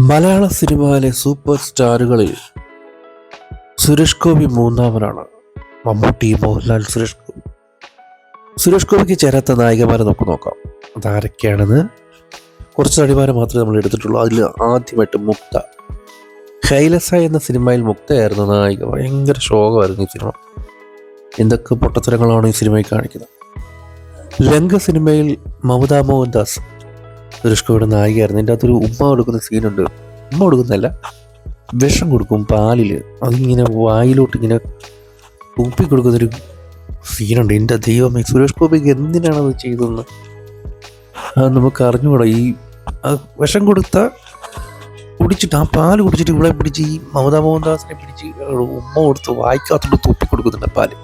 മലയാള സിനിമയിലെ സൂപ്പർ സ്റ്റാറുകളിൽ സുരേഷ് ഗോപി മൂന്നാമനാണ്. മമ്മൂട്ടി, മോഹൻലാൽ, സുരേഷ് ഗോപി. സുരേഷ് ഗോപിക്ക് ചേരാത്ത നായികമാരെ നമുക്ക് നോക്കാം. അതാരൊക്കെയാണെന്ന് കുറച്ച് നടിമാരെ മാത്രമേ നമ്മൾ എടുത്തിട്ടുള്ളൂ. അതിൽ ആദ്യമായിട്ട് മുക്ത. ഹൈലസ എന്ന സിനിമയിൽ മുക്തയായിരുന്നു നായിക. ഭയങ്കര ശോകമായിരുന്നു ഈ സിനിമ. എന്തൊക്കെ പൊട്ടത്തരങ്ങളാണ് ഈ സിനിമയിൽ കാണിക്കുന്നത്. ലങ്ക സിനിമയിൽ മമത മോഹൻദാസ് സുരേഷ് ഗോപിയുടെ നായികയായിരുന്നു. എൻ്റെ അകത്തൊരു ഉമ്മ കൊടുക്കുന്ന സീനുണ്ട്. ഉമ്മ കൊടുക്കുന്നതല്ല, വിഷം കൊടുക്കും പാലിൽ. അതിങ്ങനെ വായിലോട്ട് ഇങ്ങനെ ഉപ്പി കൊടുക്കുന്നൊരു സീനുണ്ട്. എൻ്റെ ദൈവമേ, സുരേഷ് ഗോപിക്ക് എന്തിനാണത് ചെയ്തതെന്ന് അത് നമുക്ക് അറിഞ്ഞുകൂടാ. ഈ വിഷം കൊടുത്ത കുടിച്ചിട്ട്, ആ പാല് കുടിച്ചിട്ട് ഇവിടെ പിടിച്ച് ഈ മമതാ മോഹൻദാസിനെ പിടിച്ച് ഉമ്മ കൊടുത്ത് വായിക്കാത്തോട്ട് തുപ്പി കൊടുക്കുന്നുണ്ട് പാല്.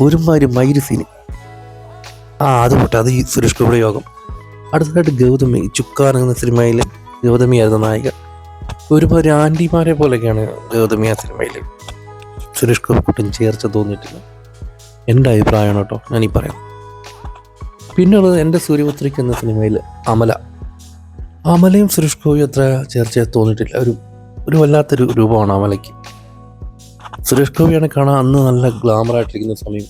ഒരുമാതിരി മയില് സീന്. അത് പോട്ടെ, അത് ഈ സുരേഷ് ഗോപിയുടെ യോഗം. അടുത്തതായിട്ട് ഗൗതമി. ചുക്കാൻ എന്ന സിനിമയിൽ ഗൗതമിയായിരുന്നു നായിക. ഒരുപാട് ആൻറ്റിമാരെ പോലെയൊക്കെയാണ് ഗൗതമി ആ സിനിമയിൽ. സുരേഷ് ഗോപി കുട്ടൻ ചേർച്ച തോന്നിയിട്ടില്ല. എൻ്റെ അഭിപ്രായമാണ് കേട്ടോ ഞാനീ പറയാം. പിന്നുള്ളത് എൻ്റെ സൂര്യപുത്രിക്ക് എന്ന സിനിമയിൽ അമല. അമലയും സുരേഷ് ഗോപി അത്ര ചേർച്ച തോന്നിയിട്ടില്ല. ഒരു വല്ലാത്തൊരു രൂപമാണ് അമലയ്ക്ക്. സുരേഷ് ഗോപിയാണ് കാണാൻ അന്ന് നല്ല ഗ്ലാമറായിട്ടിരിക്കുന്ന സമയം.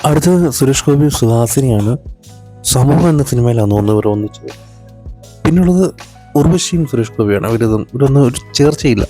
അടുത്തത് സുരേഷ് ഗോപിയും സുഹാസിനിയാണ്. സമൂഹം എന്ന സിനിമയിലാണ് ഇവർ ഒന്നിച്ചത്. പിന്നുള്ളത് ഉർവശിയും സുരേഷ് ഗോപിയാണ്. ഇവരൊന്നും ഒരു ചേർച്ചയില്ല.